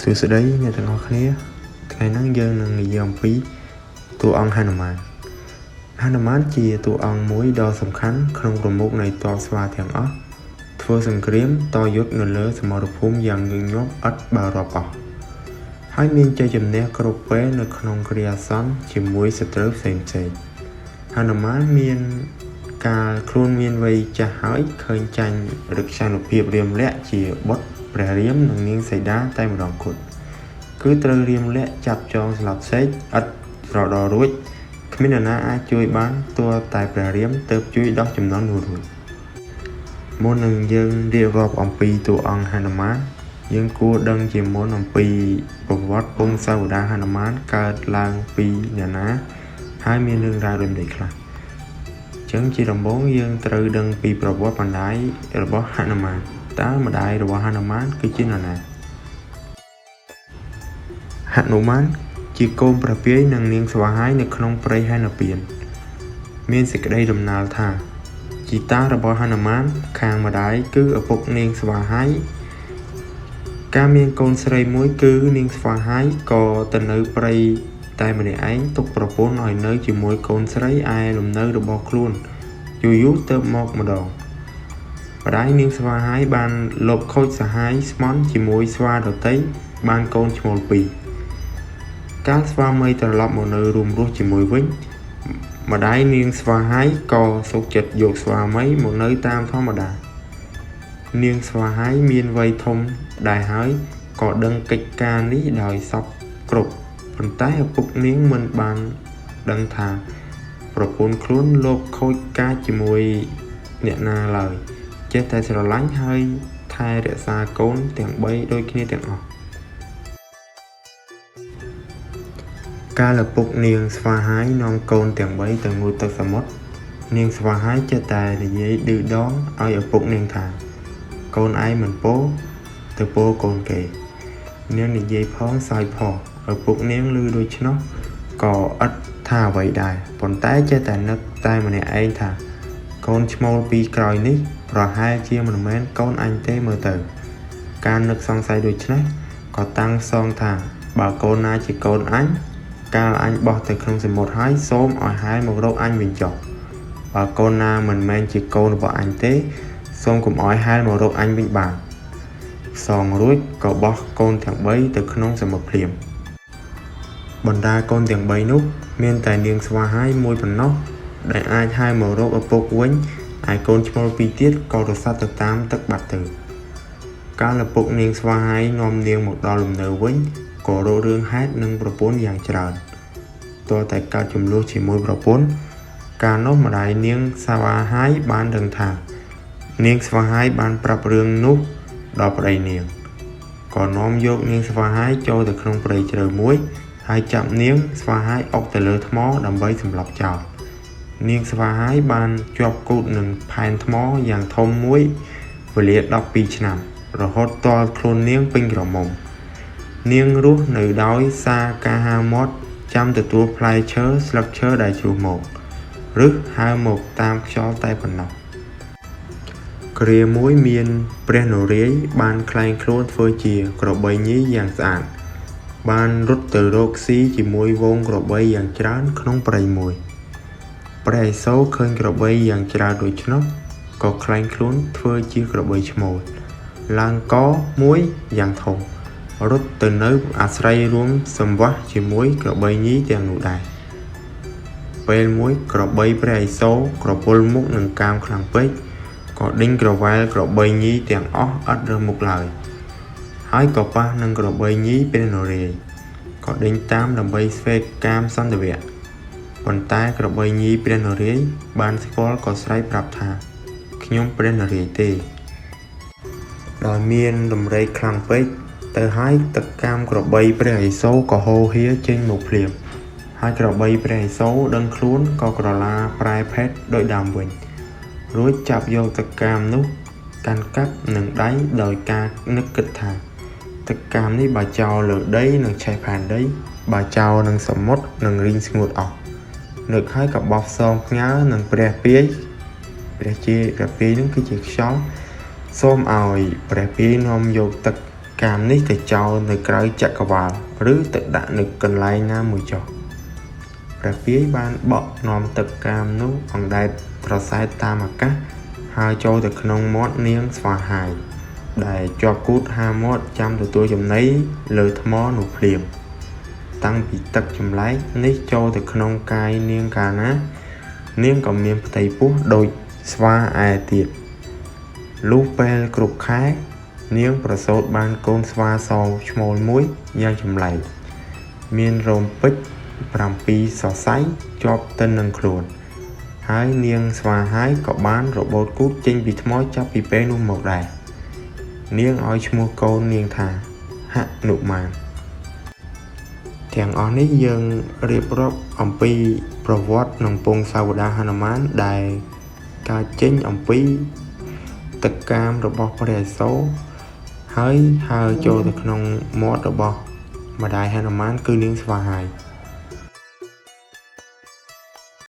សួស្តីអ្នកទាំងអស់គ្នាថ្ងៃនេះយើងនឹងនិយាយអំពីតួអង្គហនុមានជាតួអង្គមួយដ៏សំខាន់ក្នុងប្រមុខនៃទ័ពស្វាទាំងអស់ធ្វើសង្គ្រាមតយុទ្ធនៅលើសមរភូមិយ៉ាងញឹកញាប់ឥតបើរាប់អស់ហើយមានជ័យជំនះគ្រប់ពេលនៅក្នុងគ្រាអាសន្នជាមួយសត្រូវផ្សេងហនុមានមានកាលខ្លួនមានវ័យចាស់ហើយឃើញចាញ់ឫក្ខានុភាពរាមលក្សណ៍ជាបុត្រព្រះរាមនិងនាងសីតាតែម្ដងគត់គឺត្រូវរាមលក្សណ៍ចាប់ចងស្លាប់សេកឥតរដររួចគ្មាននរណាអាចជួយបានទាល់តែព្រះរាមទើបជួយដោះចំណងនោះរួចមុននឹងយើងរៀបរាប់អំពីតួអង្គហនុមានយើងគួរដឹងជាមុនអំពីប្រវត្តិពងសាវតារហនុមានកើតឡើងពីអ្នកណាហើយមានរឿងរ៉ាវដូចនេះខ្លះចឹងជាដំបូងយើងត្រូវដឹងពីប្រវត្តិបណ្ដាយរបស់ហនុមានតើម្ដាយរបស់ហនុមានគឺជានរណាហនុមានជាកូនព្រះពាយនិងនាងស្វាហាយនៅក្នុងព្រៃហេនពានមានសេចក្តីដំណាលថាជីតារបស់ហនុមានខាងម្ដាយគឺឪពុកនាងស្វាហាយកាលមានកូនស្រីមួយគឺនាងស្វាហាយក៏ទៅនៅព្រៃតែម្នាក់ឯងទុកប្រពន្ធឲ្យនៅជាមួយកូនស្រីឯលំនៅរបស់ខ្លួនយូរទៅមកម្ដងម្ដាយនាងស្វាហាយបានលបខូចសហាយស្មន់ជាមួយស្វាដតីបានកូនឈ្មោលពីរកាលស្វាមីត្រឡប់មកនៅរួមរស់ជាមួយវិញម្ដាយនាងស្វាហាយក៏សុខចិត្តយកស្វាមីមកនៅតាមធម្មតានាងស្វាហាយមានវ័យធំដែរហើយក៏ដឹងកិច្ចការនេះដោយសពគ្រប់ប៉ុន្តែឪពុកនាងមិនបានដឹងថាប្រពន្ធខ្លួនលោកខូចកាចជាមួយអ្នកណាឡើយចេះតែស្រឡាញ់ហើយថែរក្សាកូនទាំង3ដូចគ្នាទាំងអស់កាលឪពុកនាងស្វាហាយនាំកូនទាំង3ទៅងូតទឹកសមុទ្រនាងស្វាហាយចេះតែនិយាយឌឺដងឲ្យឪពុកនាងថាកូនឯងមិនពោទៅពោកូនគេនាងនិយាយផងសើចផងឪពុកនាងឮដូច្នោះក៏ឥតថាអ្វីដែរប៉ុន្តែចេះតែនឹកតែម្នាក់ឯងថាកូនឈ្មោលពីរក្រោយនេះប្រហែលជាមិនមែនកូនអញទេមើលទៅការនឹកសង្ស័យដូច្នេះក៏តាំងសងថាបើកូនណាជាកូនអញកាលអញបោះទៅក្នុងសមុទ្រហើយសូមឲ្យហែលមករកអញវិញចុះបើកូនណាមិនមែនជាកូនរបស់អញទេសូមកុំឲ្យហែលមករកអញវិញបានសងរួចក៏បោះកូនទាំង3ទៅក្នុងសមុទ្រភ្លាមបណ្ដាកូនទាំង3នោះមានតែនាងស្វាហាយមួយប៉ុណ្ណោះដែលអាចហែលមករកឪពុកវិញហើយកូនឈ្មោលពីរទៀតក៏រសាត់ទៅតាមទឹកបាត់ទៅកាលឪពុកនាងស្វាហាយនាំនាងមកដល់លំនៅវិញក៏រករឿងហេតុនឹងប្រពន្ធយ៉ាងច្រើនទាល់តែកើតចំនួនជាមួយប្រពន្ធកាលនោះម្ដាយនាងស្វាហាយបានដឹងថានាងស្វាហាយបានប្រាប់រឿងនោះដល់ប្តីនាងក៏នាំយកនាងស្វាហាយចូលទៅក្នុងព្រៃជ្រៅមួយហើយចាប់នាងស្វាហាយអុកទៅលើថ្មដើម្បីសម្លាប់ចោលនាងស្វាហាយបានជាប់គូតនឹងផែនថ្មយ៉ាងធំមួយវេលា12ឆ្នាំរហូតទាល់ខ្លួននាងពេញក្រមុំនាងរស់នៅដោយសារការហាមាត់ចាំទទួលផ្លែឈើស្លឹកឈើដែលជ្រុះមកឬហើរមកតាមខ្យល់តែប៉ុណ្ណោះគ្រាមួយមានព្រះនរាយណ៍បានក្លែងខ្លួនធ្វើជាក្របីញីយ៉ាងស្អាតបានរត់ទៅរកស៊ីជាមួយវងក្របីយ៉ាងច្រើនក្នុងព្រៃមួយព្រះឥសូរឃើញក្របីយ៉ាងច្រើនដូច្នោះក៏ក្លែងខ្លួនធ្វើជាក្របីឈ្មោលឡើងកមួយយ៉ាងធំរត់ទៅនៅអាស្រ័យរួមសម្វាស់ជាមួយក្របីញីទាំងនោះដែរពេលមួយក្របីព្រះឥសូរក្រពុលមុខនឹងកាមខ្លាំងពេកក៏ដេញក្រវ៉ែលក្របីញីទាំងអស់ឥតរើមុខឡើយហើយក៏ប៉ះនឹងក្របីញីព្រះនរាយណ៍ក៏ដេញតាមដើម្បីស្វែងកាមសន្តិវៈប៉ុន្តែក្របីញីព្រះនរាយណ៍បានស្គាល់ក៏ស្រែកប្រាប់ថាខ្ញុំព្រះនរាយណ៍ទេដោយមានដំរីខ្លាំងពេកទៅហើយទឹកកាមក្របីព្រះឥសូរក៏ហូរហៀចេញមកភ្លាមហើយក្របីព្រះឥសូរដឹងខ្លួនក៏ក្រឡាប្រែភេទដោយដើមវិញរួចចាប់យកទឹកកាមនោះកាន់កាប់នឹងដៃដោយការនឹកគិតថាទឹកកាមនេះបើចោលលើដីនឹងឆេះផែនដីបើចោលនឹងសមុទ្រនឹងរីងស្ងួតអស់នឹកហើយក៏បោះផ្សងផ្ញើនឹងព្រះពាយនឹងគឺជាខ្យល់សូមឲ្យព្រះពាយនាំយកទឹក កាមនេះទៅចោលនៅក្រៅចក្រវាលឬទៅដាក់នៅកន្លែងណាមួយចុះព្រះពាយបានបក់នាំទឹកកាមនោះអណ្ដែតប្រសែតតាមអាកាសហើយចូលទៅក្នុងមាត់នាងស្វាហាយដែលជាប់គូតហាមាត់ចាំទទួលចំណីលើថ្មនោះភ្លាមតាំងពីទឹកចម្លែកនេះចូលទៅក្នុងកាយនាងកាលណានាងក៏មានផ្ទៃពោះដូចស្វាឯទៀតលុះពេលគ្រប់ខែនាងប្រសូតបានកូនស្វាសឈ្មោលមួយយ៉ាងចម្លែកមានរោមពេជ្រ7សរសៃជាប់ទៅនឹងខ្លួនហើយនាងស្វាហាយក៏បានរបូតគូតចេញពីថ្មចាប់ពីពេលនោះមកដែរនាងឲ្យឈ្មោះកូននាងថាហនុមានទាំងអស់នេះយើងរៀបរាប់អំពីប្រវត្តិក្នុងពងសាវតាហនុមានដែលកើតចេញអំពីទឹកកាមរបស់ព្រះឥសូរហើយហើរចូលទៅក្នុងមាត់របស់ម្ដាយហនុមានគឺនាងស្វាហាយ